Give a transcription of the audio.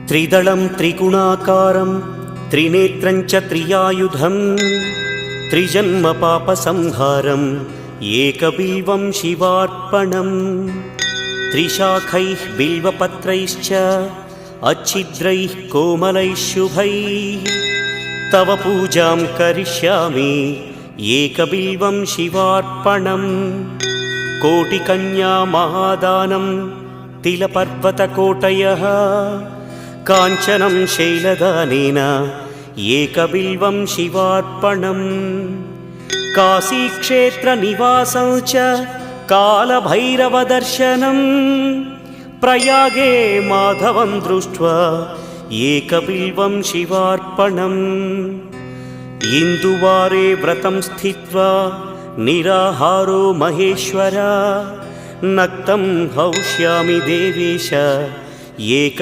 त्रिदलं त्रिगुणाकारं त्रिनेत्रं च त्रियायुधं त्रिजन्म पापसंहारम् एकबिल्वं शिवार्पणम् त्रिशाखैः बिल्वपत्रैश्च अच्छिद्रैः कोमलैः शुभैः तव पूजां करिष्यामि एकबिल्वं शिवार्पणम् कोटिकन्या महादानं तिलपर्वतकोटयः काञ्चनं शैलदानेन एकबिल्वं शिवार्पणम् काशीक्षेत्रनिवासं च कालभैरवदर्शनं प्रयागे माधवं दृष्ट्वा एकबिल्वं शिवार्पणम् इन्दुवारे व्रतं स्थित्वा निराहारो महेश्वर नक्तं हौष्यामि देवेश एक